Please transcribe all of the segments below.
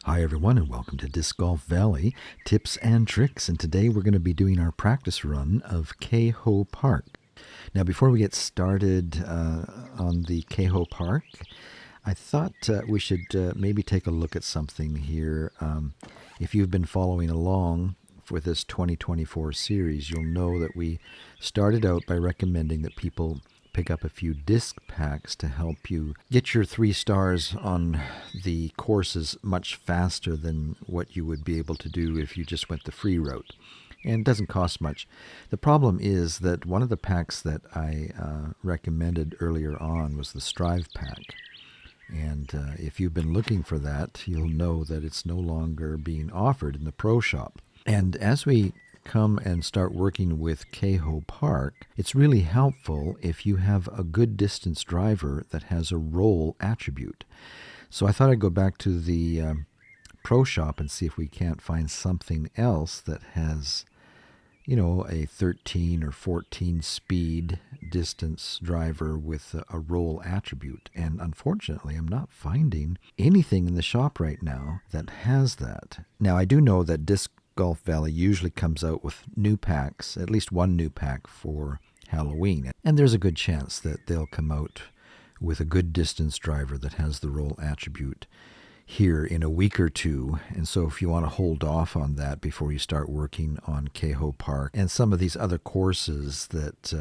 Hi everyone and welcome to Disc Golf Valley Tips and Tricks, and today we're going to be doing our practice run of Kaho Park. Now before we get started on the Kaho Park, I thought we should maybe take a look at something here. If you've been following along for this 2024 series, you'll know that we started out by recommending that people pick up a few disc packs to help you get your 3 stars on the courses much faster than what you would be able to do if you just went the free route. And it doesn't cost much. The problem is that one of the packs that I recommended earlier on was the Strive pack. And if you've been looking for that, you'll know that it's no longer being offered in the pro shop. And as we come and start working with Kaho Park, it's really helpful if you have a good distance driver that has a roll attribute. So I thought I'd go back to the pro shop and see if we can't find something else that has, a 13 or 14 speed distance driver with a roll attribute. And unfortunately, I'm not finding anything in the shop right now that has that. Now, I do know that Disc Golf Valley usually comes out with new packs, at least one new pack for Halloween. And there's a good chance that they'll come out with a good distance driver that has the roll attribute here in a week or two. And so if you want to hold off on that before you start working on Kaho Park and some of these other courses that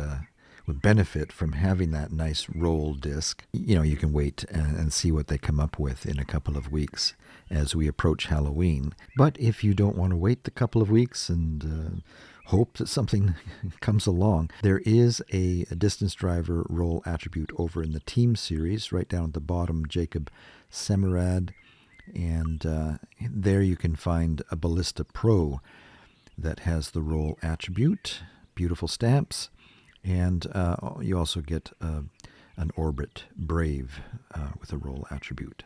would benefit from having that nice roll disc, you can wait and see what they come up with in a couple of weeks as we approach Halloween. But if you don't want to wait the couple of weeks and hope that something comes along, there is a distance driver roll attribute over in the team series, right down at the bottom, Jacob Semerad. And there you can find a Ballista Pro that has the roll attribute, beautiful stamps, and you also get an Orbit Brave with a roll attribute.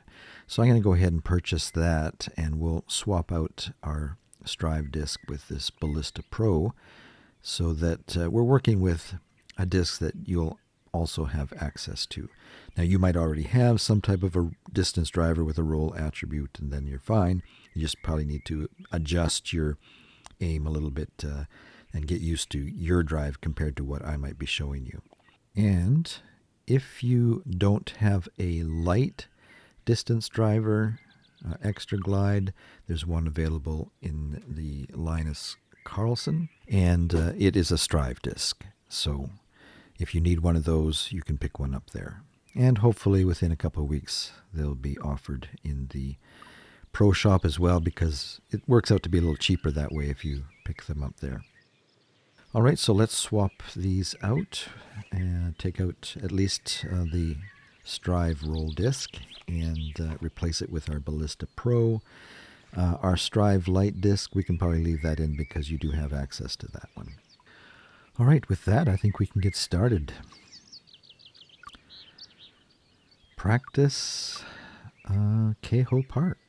So I'm going to go ahead and purchase that, and we'll swap out our Strive disc with this Ballista Pro so that we're working with a disc that you'll also have access to. Now, you might already have some type of a distance driver with a roll attribute, and then you're fine. You just probably need to adjust your aim a little bit and get used to your drive compared to what I might be showing you. And if you don't have a light distance driver, extra glide, there's one available in the Linus Carlson, and it is a Strive disc. So if you need one of those, you can pick one up there. And hopefully within a couple of weeks, they'll be offered in the pro shop as well, because it works out to be a little cheaper that way if you pick them up there. All right, so let's swap these out and take out at least the Strive roll disc and replace it with our Ballista Pro. Our Strive light disc, we can probably leave that in because you do have access to that one. All right, with that, I think we can get started. Practice Kaho Park.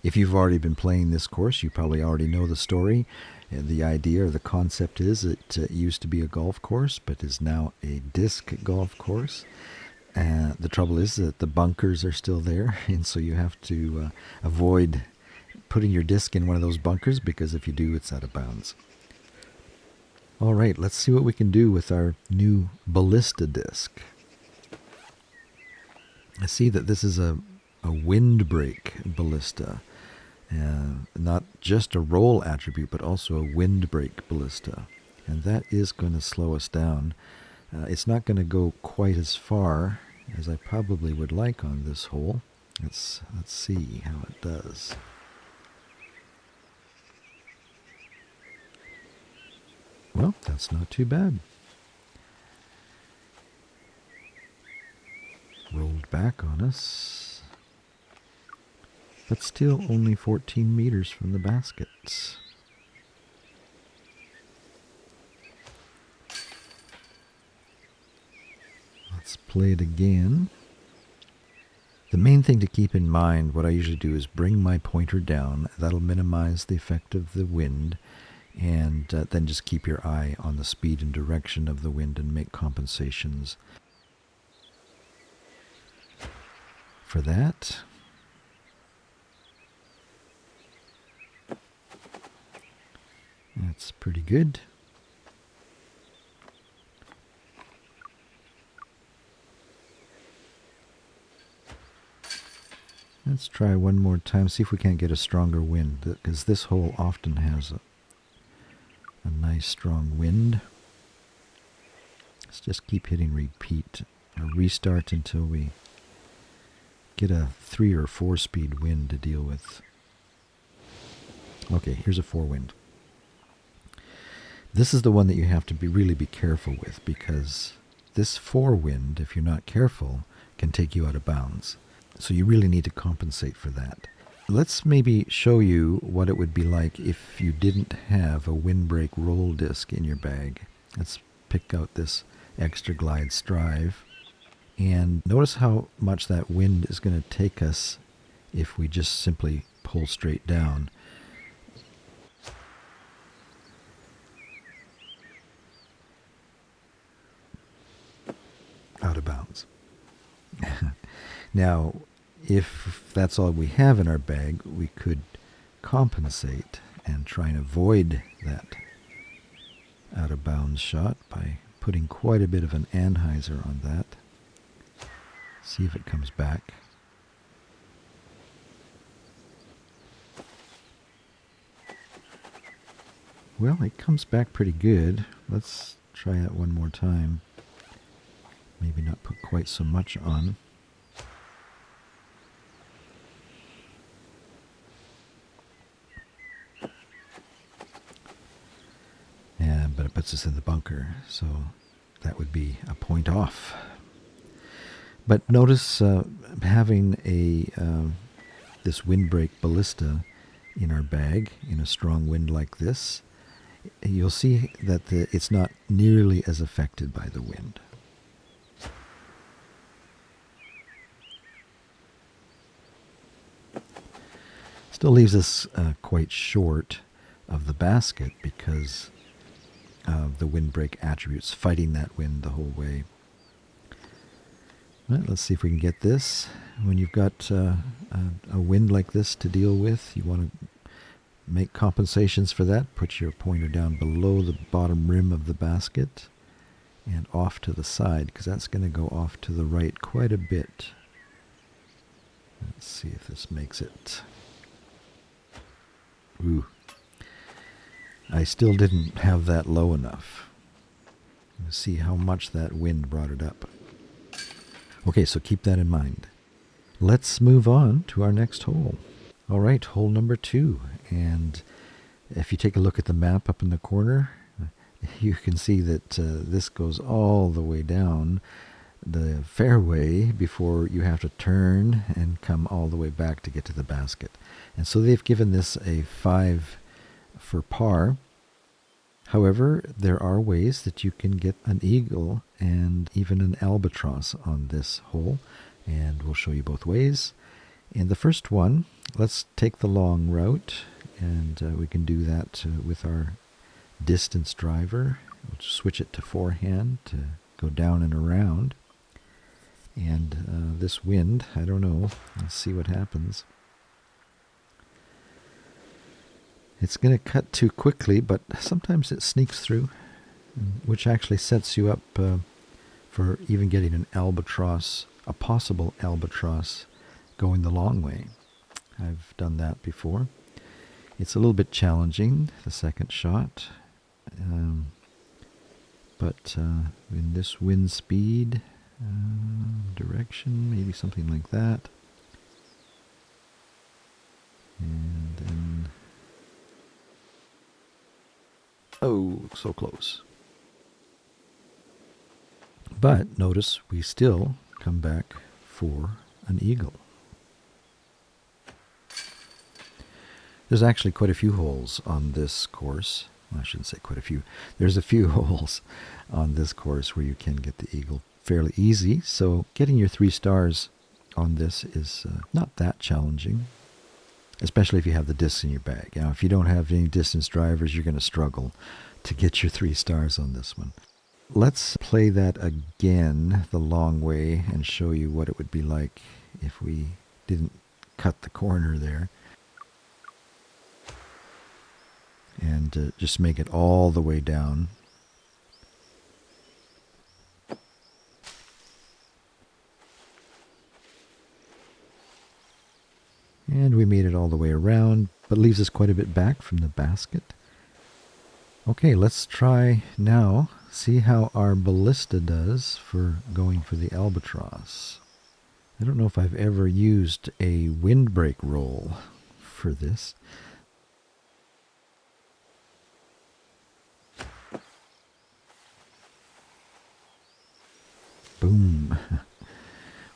If you've already been playing this course, you probably already know the story. The idea or the concept is it used to be a golf course, but is now a disc golf course. The trouble is that the bunkers are still there, and so you have to avoid putting your disc in one of those bunkers, because if you do, it's out of bounds. All right, let's see what we can do with our new Ballista disc. I see that this is a windbreak Ballista. Not just a roll attribute, but also a windbreak Ballista. And that is going to slow us down. It's not going to go quite as far as I probably would like on this hole. Let's see how it does. Well, that's not too bad. Rolled back on us, but still only 14 meters from the basket. Let's play it again. The main thing to keep in mind, what I usually do is bring my pointer down. That'll minimize the effect of the wind, and then just keep your eye on the speed and direction of the wind and make compensations for that. That's pretty good. Let's try one more time, see if we can't get a stronger wind, because this hole often has a nice strong wind. Let's just keep hitting repeat or restart until we get a 3 or 4 speed wind to deal with. Okay, here's a 4 wind. This is the one that you have to really be careful with, because this 4 wind, if you're not careful, can take you out of bounds. So you really need to compensate for that. Let's maybe show you what it would be like if you didn't have a windbreak roll disc in your bag. Let's pick out this Extra Glide Strive. And notice how much that wind is going to take us if we just simply pull straight down. Out of bounds. Now, if that's all we have in our bag, we could compensate and try and avoid that out of bounds shot by putting quite a bit of an anhyzer on that. See if it comes back. Well, it comes back pretty good. Let's try it one more time. Maybe not put quite so much on. But it puts us in the bunker, so that would be a point off. But notice having this windbreak ballista in our bag in a strong wind like this, you'll see that it's not nearly as affected by the wind. Still leaves us quite short of the basket because of the windbreak attributes, fighting that wind the whole way. Right, let's see if we can get this. When you've got a wind like this to deal with, you want to make compensations for that. Put your pointer down below the bottom rim of the basket and off to the side, because that's going to go off to the right quite a bit. Let's see if this makes it. Ooh. I still didn't have that low enough. Let's see how much that wind brought it up. Okay, so keep that in mind. Let's move on to our next hole. All right, hole number 2. And if you take a look at the map up in the corner, you can see that this goes all the way down the fairway before you have to turn and come all the way back to get to the basket. And so they've given this a 5 for par. However, there are ways that you can get an eagle and even an albatross on this hole, and we'll show you both ways. And the first one, let's take the long route, and we can do that with our distance driver. We'll switch it to forehand to go down and around. And this wind, I don't know, let's see what happens. It's going to cut too quickly, but sometimes it sneaks through, which actually sets you up for even getting an albatross, a possible albatross, going the long way. I've done that before. It's a little bit challenging, the second shot, but in this wind speed, direction, maybe something like that. And then... oh, so close. But notice we still come back for an eagle. There's actually quite a few holes on this course. Well, I shouldn't say quite a few. There's a few holes on this course where you can get the eagle fairly easy. So getting your 3 stars on this is not that challenging, especially if you have the discs in your bag. Now, if you don't have any distance drivers, you're going to struggle to get your 3 stars on this one. Let's play that again the long way and show you what it would be like if we didn't cut the corner there. And and just make it all the way down. And we made it all the way around, but leaves us quite a bit back from the basket. Okay, let's try now, see how our ballista does for going for the albatross. I don't know if I've ever used a windbreak roll for this. Boom.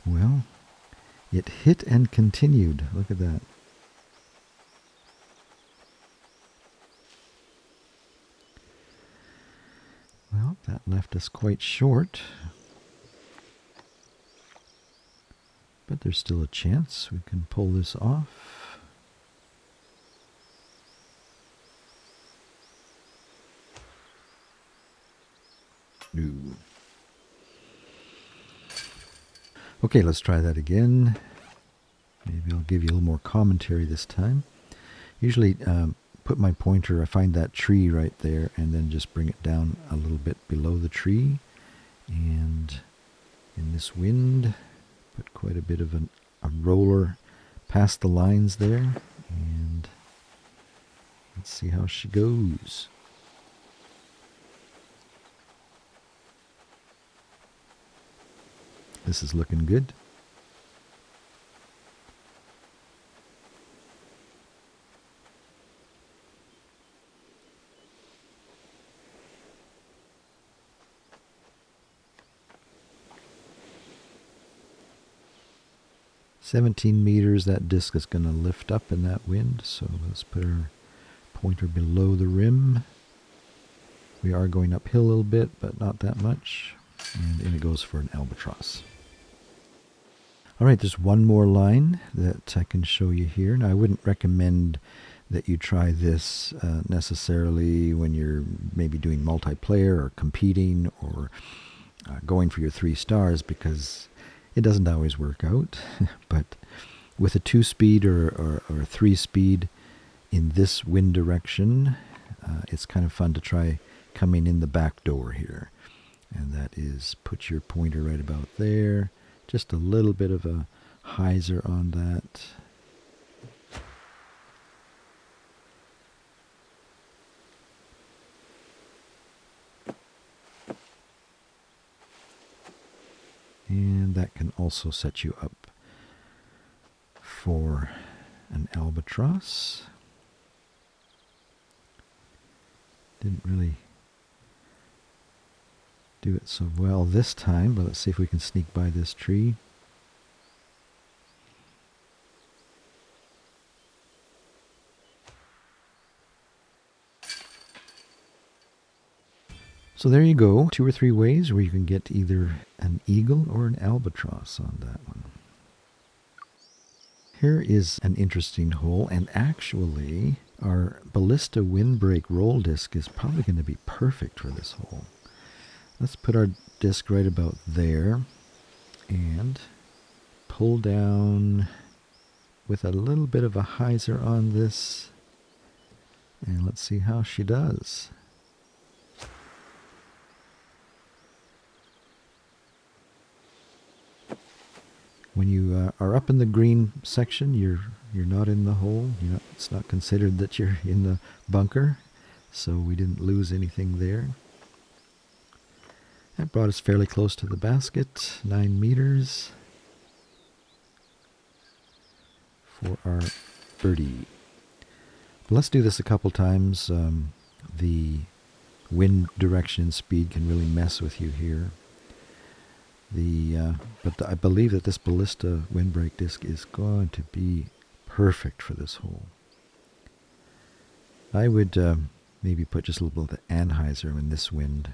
Well, it hit and continued. Look at that. Well, that left us quite short. But there's still a chance we can pull this off. Ooh. Okay, let's try that again. Maybe I'll give you a little more commentary this time. Usually put my pointer, I find that tree right there, and then just bring it down a little bit below the tree. And in this wind, put quite a bit of a roller past the lines there. And let's see how she goes. This is looking good. $17 that disc is going to lift up in that wind, so let's put our pointer below the rim. We are going uphill a little bit, but not that much, and in it goes for an albatross. All right, there's one more line that I can show you here. Now, I wouldn't recommend that you try this necessarily when you're maybe doing multiplayer or competing or going for your 3 stars, because it doesn't always work out. But with a 2-speed or a 3-speed in this wind direction, it's kind of fun to try coming in the back door here. And that is, put your pointer right about there. Just a little bit of a hyzer on that. And that can also set you up for an albatross. Didn't really do it so well this time, but let's see if we can sneak by this tree. So there you go, 2 or 3 ways where you can get either an eagle or an albatross on that one. Here is an interesting hole, and actually our ballista windbreak roll disc is probably going to be perfect for this hole. Let's put our disc right about there and pull down with a little bit of a hyzer on this, and let's see how she does. When you are up in the green section, you're not in the hole. It's not considered that you're in the bunker, so we didn't lose anything there. That brought us fairly close to the basket, 9 meters for our birdie. But let's do this a couple times. The wind direction and speed can really mess with you here. But I believe that this ballista windbreak disc is going to be perfect for this hole. I would maybe put just a little bit of the anhyzer in this wind.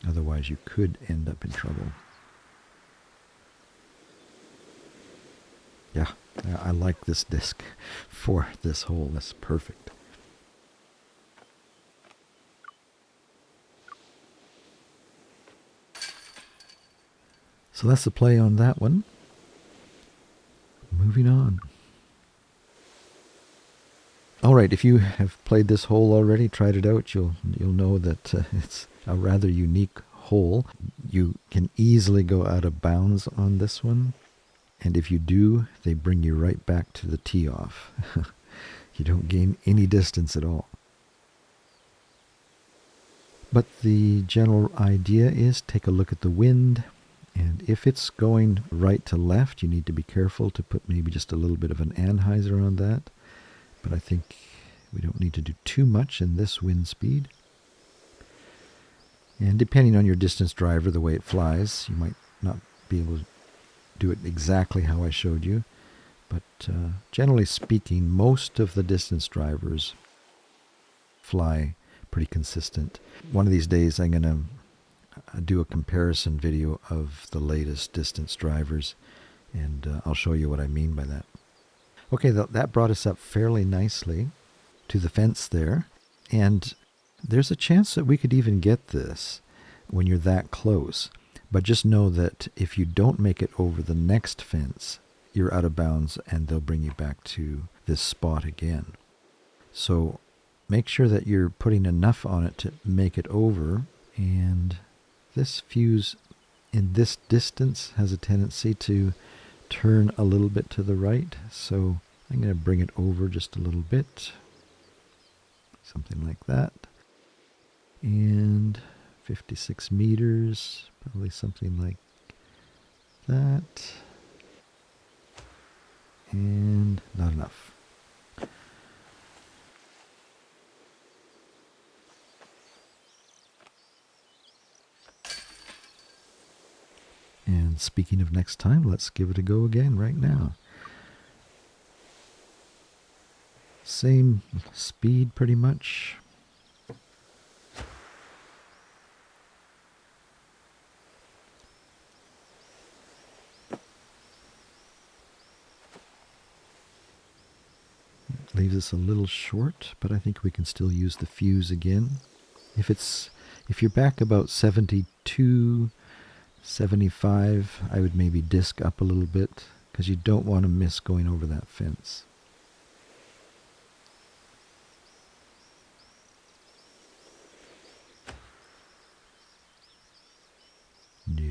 Otherwise, you could end up in trouble. Yeah, I like this disc for this hole. That's perfect. So that's the play on that one. Moving on. All right, if you have played this hole already, tried it out, you'll know that it's a rather unique hole. You can easily go out of bounds on this one, and if you do, they bring you right back to the tee off. You don't gain any distance at all. But the general idea is take a look at the wind, and if it's going right to left, you need to be careful to put maybe just a little bit of an anhyzer on that. But I think we don't need to do too much in this wind speed. And depending on your distance driver, the way it flies, you might not be able to do it exactly how I showed you. But generally speaking, most of the distance drivers fly pretty consistent. One of these days I'm going to do a comparison video of the latest distance drivers, and I'll show you what I mean by that. Okay, that brought us up fairly nicely to the fence there, and there's a chance that we could even get this when you're that close. But just know that if you don't make it over the next fence, you're out of bounds and they'll bring you back to this spot again. So make sure that you're putting enough on it to make it over, and this fuse in this distance has a tendency to turn a little bit to the right, so I'm going to bring it over just a little bit, something like that, and 56 meters, probably something like that, and not enough. And speaking of next time, let's give it a go again right now. Same speed pretty much. Leaves us a little short, but I think we can still use the fuse again. If you're back about 72, 75, I would maybe disc up a little bit, because you don't want to miss going over that fence. No.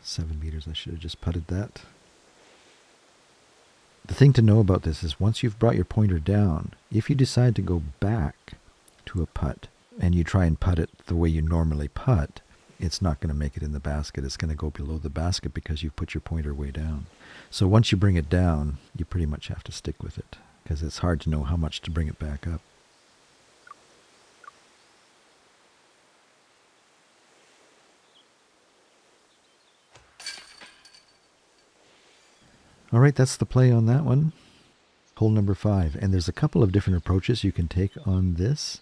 7 meters, I should have just putted that. The thing to know about this is once you've brought your pointer down, if you decide to go back to a putt and you try and putt it the way you normally putt, it's not going to make it in the basket. It's going to go below the basket because you've put your pointer way down. So once you bring it down, you pretty much have to stick with it, because it's hard to know how much to bring it back up. All right, that's the play on that one. Hole number 5. And there's a couple of different approaches you can take on this.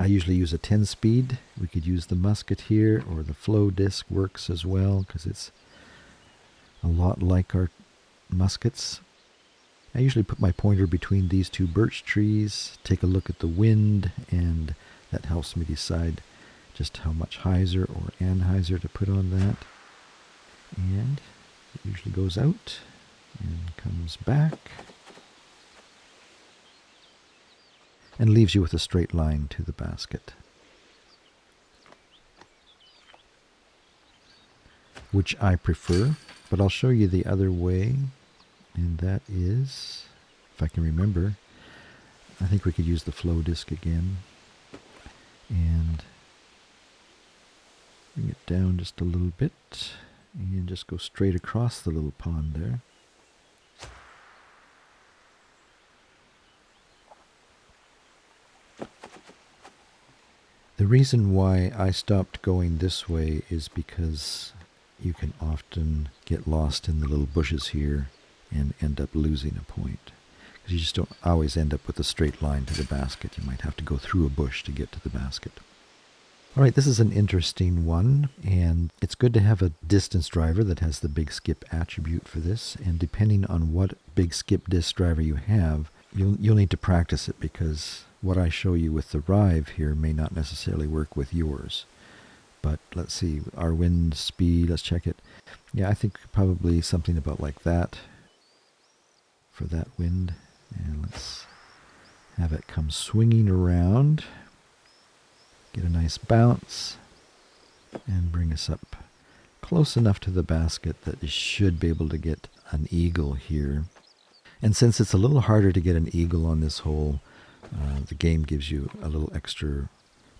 I usually use a 10 speed. We could use the musket here, or the flow disc works as well, because it's a lot like our muskets. I usually put my pointer between these two birch trees, take a look at the wind, and that helps me decide just how much hyzer or anhyzer to put on that. And it usually goes out and comes back and leaves you with a straight line to the basket, which I prefer, but I'll show you the other way, and that is, if I can remember, I think we could use the flow disc again and bring it down just a little bit and just go straight across the little pond there. The reason why I stopped going this way is because you can often get lost in the little bushes here and end up losing a point. Because you just don't always end up with a straight line to the basket. You might have to go through a bush to get to the basket. All right, this is an interesting one, and it's good to have a distance driver that has the big skip attribute for this. And depending on what big skip disc driver you have, you'll need to practice it, because what I show you with the Rive here may not necessarily work with yours. But let's see, our wind speed, let's check it. Yeah, I think probably something about like that for that wind. And let's have it come swinging around, get a nice bounce, and bring us up close enough to the basket that you should be able to get an eagle here. And since it's a little harder to get an eagle on this hole, the game gives you a little extra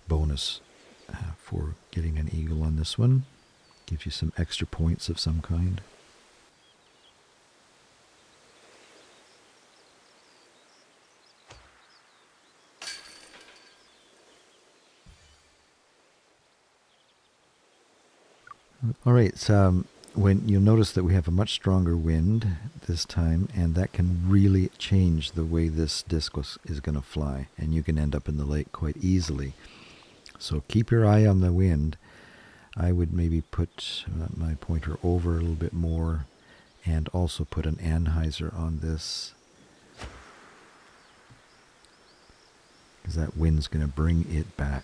bonus for getting an eagle on this one. Gives you some extra points of some kind. All right, so when you'll notice that we have a much stronger wind this time, and that can really change the way this disc is going to fly, and you can end up in the lake quite easily. So keep your eye on the wind. I would maybe put my pointer over a little bit more, and also put an anhyzer on this, because that wind's going to bring it back.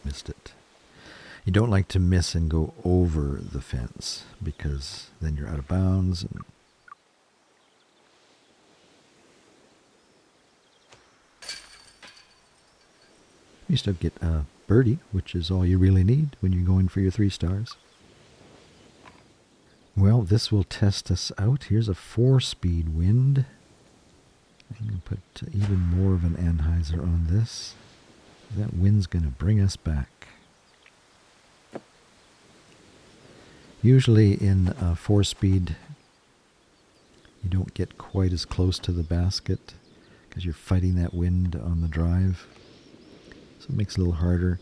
Missed it. You don't like to miss and go over the fence, because then you're out of bounds. And you still get a birdie, which is all you really need when you're going for your 3 stars. Well, this will test us out. Here's a 4-speed wind. I'm going to put even more of an anhyzer on this. That wind's going to bring us back. Usually in a 4-speed, you don't get quite as close to the basket because you're fighting that wind on the drive. So it makes it a little harder.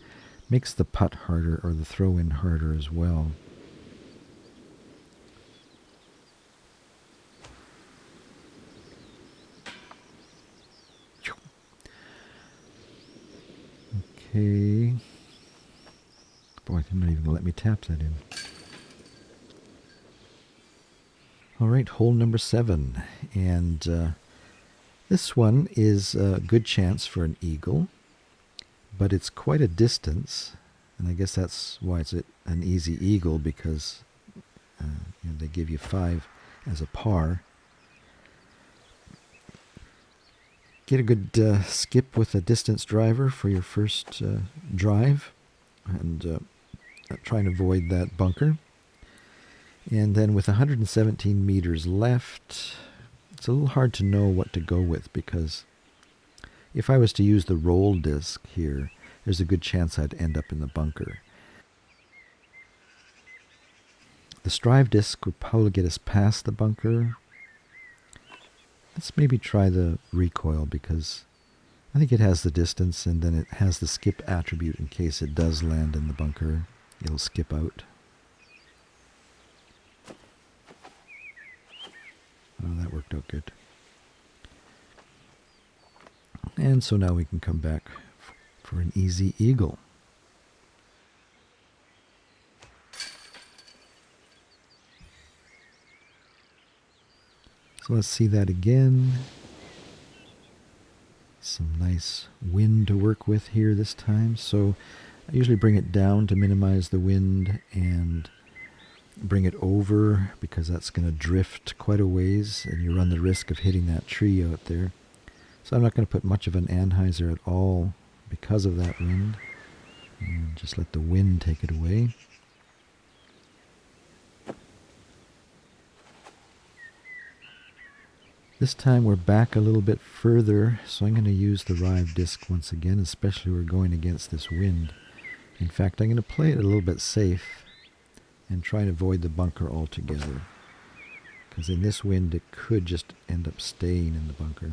Makes the putt harder, or the throw-in harder as well. Okay. Boy, they're not even going to let me tap that in. All right, hole number 7. And this one is a good chance for an eagle, but it's quite a distance. And I guess that's why it's an easy eagle, because they give you 5 as a par. Get a good skip with a distance driver for your first drive, and try and avoid that bunker. And then with 117 meters left, it's a little hard to know what to go with, because if I was to use the roll disc here, there's a good chance I'd end up in the bunker. The strive disc would probably get us past the bunker. Let's maybe try the recoil, because I think it has the distance, and then it has the skip attribute in case it does land in the bunker. It'll skip out. Oh, that worked out good. And so now we can come back for an easy eagle. So let's see that again. Some nice wind to work with here this time. So I usually bring it down to minimize the wind, and bring it over, because that's going to drift quite a ways, and you run the risk of hitting that tree out there. So I'm not going to put much of an anhyzer at all because of that wind, and just let the wind take it away. This time we're back a little bit further, so I'm going to use the Rive disc once again, especially we're going against this wind. In fact, I'm going to play it a little bit safe and try and avoid the bunker altogether, because in this wind it could just end up staying in the bunker.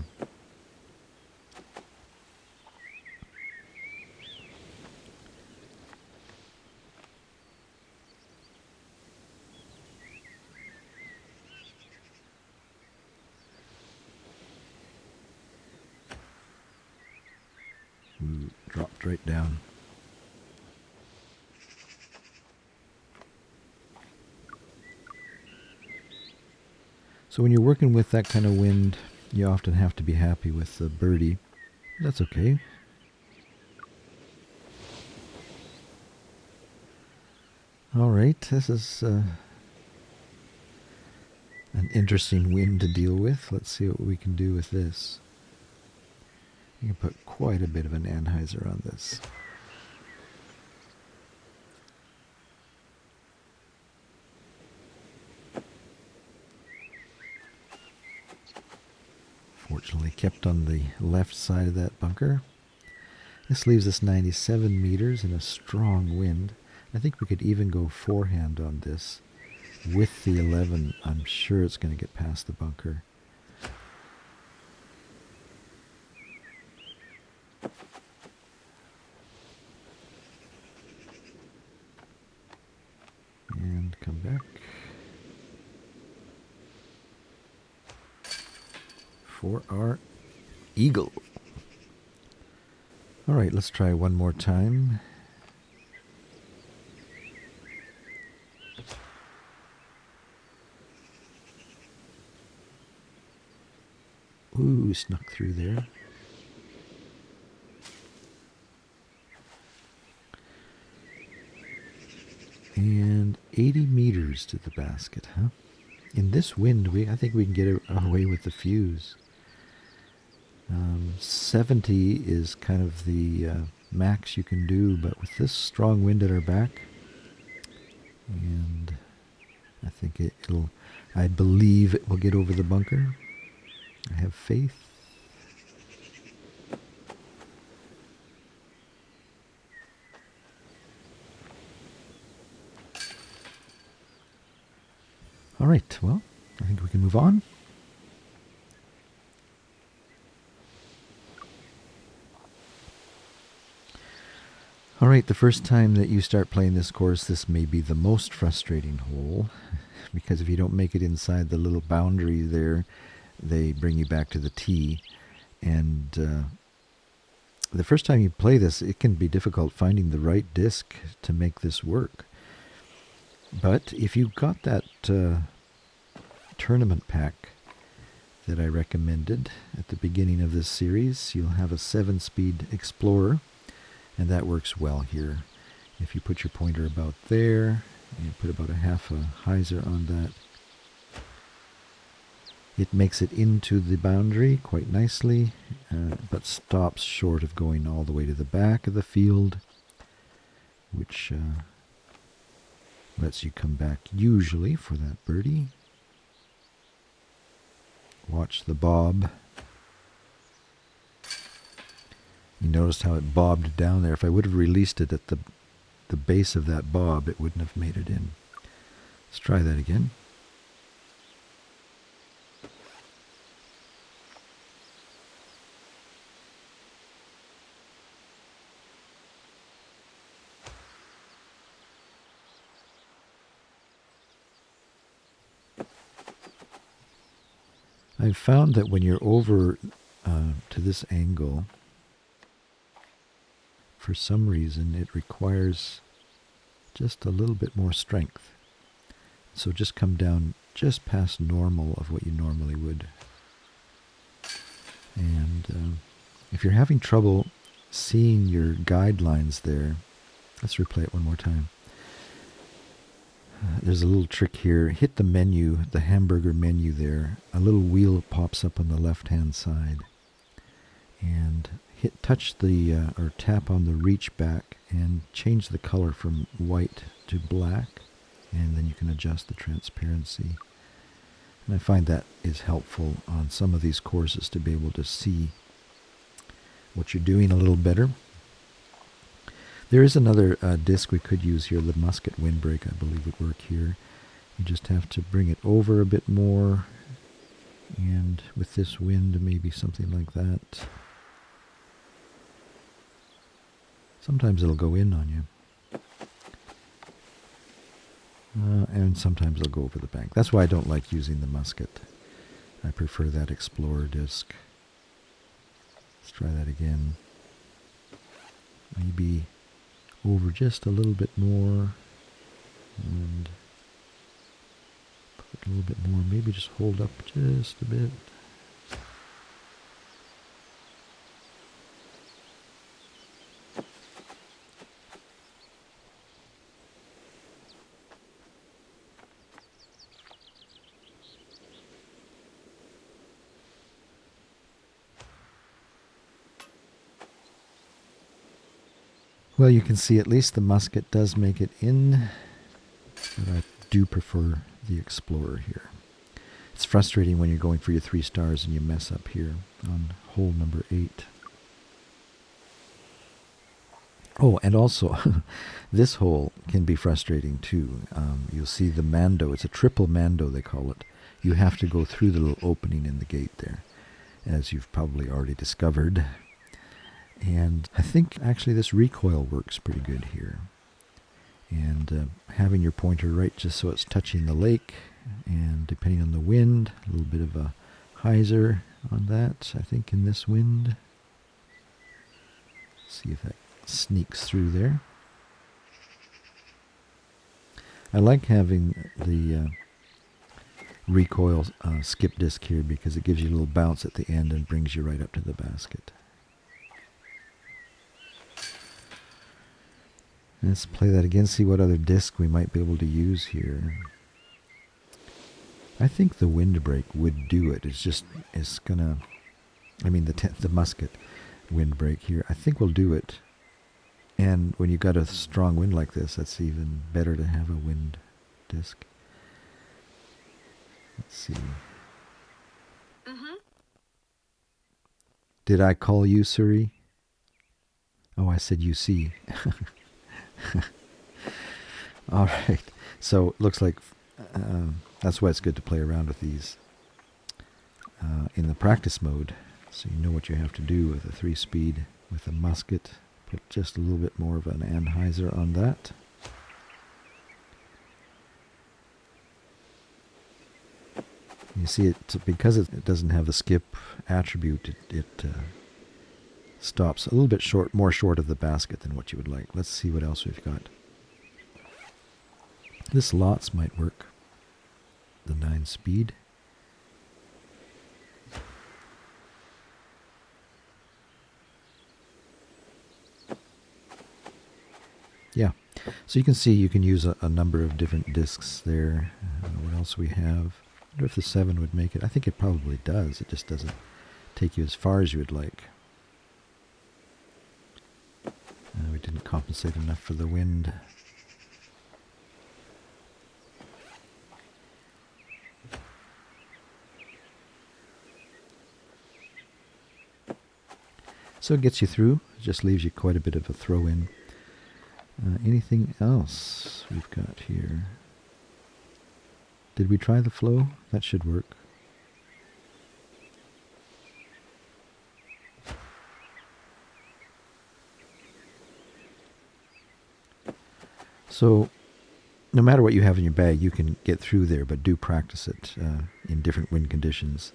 Ooh, dropped right down. So when you're working with that kind of wind, you often have to be happy with the birdie. That's okay. All right, this is an interesting wind to deal with. Let's see what we can do with this. You can put quite a bit of an anhyzer on this. Fortunately kept on the left side of that bunker. This leaves us 97 meters in a strong wind. I think we could even go forehand on this. With the 11, I'm sure it's going to get past the bunker. And come back. For our eagle. All right, let's try one more time. Ooh, snuck through there. And 80 meters to the basket, huh? In this wind, I think we can get away with the fuse. 70 is kind of the max you can do, but with this strong wind at our back, and I think I believe it will get over the bunker. I have faith. All right, well, I think we can move on. All right, the first time that you start playing this course, this may be the most frustrating hole, because if you don't make it inside the little boundary there, they bring you back to the tee. And the first time you play this, it can be difficult finding the right disc to make this work. But if you've got that tournament pack that I recommended at the beginning of this series, you'll have a 7-speed Explorer, and that works well here. If you put your pointer about there, and put about a half a hyzer on that, it makes it into the boundary quite nicely, but stops short of going all the way to the back of the field, which lets you come back usually for that birdie. Watch the bob. You noticed how it bobbed down there. If I would have released it at the base of that bob, it wouldn't have made it in. Let's try that again. I've found that when you're over to this angle, for some reason it requires just a little bit more strength. So just come down just past normal of what you normally would. And if you're having trouble seeing your guidelines there, let's replay it one more time. There's a little trick here. Hit the menu, the hamburger menu there. A little wheel pops up on the left-hand side. And touch or tap on the reach back and change the color from white to black. And then you can adjust the transparency. And I find that is helpful on some of these courses to be able to see what you're doing a little better. There is another disc we could use here, the Musket Windbreak, I believe would work here. You just have to bring it over a bit more, and with this wind, maybe something like that. Sometimes it'll go in on you. And sometimes it'll go over the bank. That's why I don't like using the Musket. I prefer that Explorer disc. Let's try that again. maybe over just a little bit more, and put a little bit more, maybe just hold up just a bit. Well, you can see at least the musket does make it in, but I do prefer the Explorer here. It's frustrating when you're going for your 3 stars and you mess up here on hole number 8. Oh, and also, this hole can be frustrating too. You'll see the Mando, it's a triple Mando they call it. You have to go through the little opening in the gate there, as you've probably already discovered. And I think actually this recoil works pretty good here. And having your pointer right just so it's touching the lake, and depending on the wind, a little bit of a hyzer on that, I think, in this wind. See if that sneaks through there. I like having the recoil skip disc here because it gives you a little bounce at the end and brings you right up to the basket. Let's play that again, see what other disc we might be able to use here. I think the windbreak would do it. It's gonna, I mean the musket windbreak here, I think will do it. And when you've got a strong wind like this, that's even better to have a wind disc. Let's see. Did I call you Suri? Oh, I said you see. All right, so it looks like that's why it's good to play around with these in the practice mode, so you know what you have to do with a 3-speed with a musket. Put just a little bit more of an anhyzer on that. You see it, because it doesn't have the skip attribute, it stops a little bit short, more short of the basket than what you would like. Let's see what else we've got. This lots might work. The 9-speed. Yeah, so you can see you can use a number of different discs there. What else we have? I wonder if the 7 would make it. I think it probably does. It just doesn't take you as far as you would like. We didn't compensate enough for the wind. So it gets you through. It just leaves you quite a bit of a throw-in. Anything else we've got here? Did we try the flow? That should work. So no matter what you have in your bag, you can get through there, but do practice it in different wind conditions.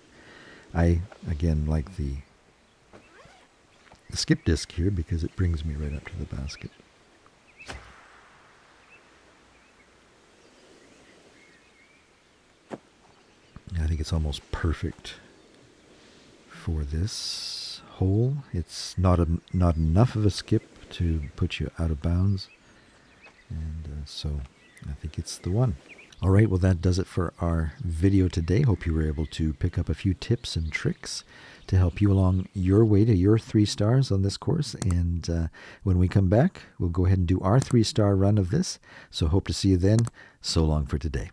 I, again, like the skip disc here because it brings me right up to the basket. I think it's almost perfect for this hole. It's not enough of a skip to put you out of bounds. And so I think it's the one. All right, well, that does it for our video today. Hope you were able to pick up a few tips and tricks to help you along your way to your 3 stars on this course. And when we come back, we'll go ahead and do our 3-star run of this. So hope to see you then. So long for today.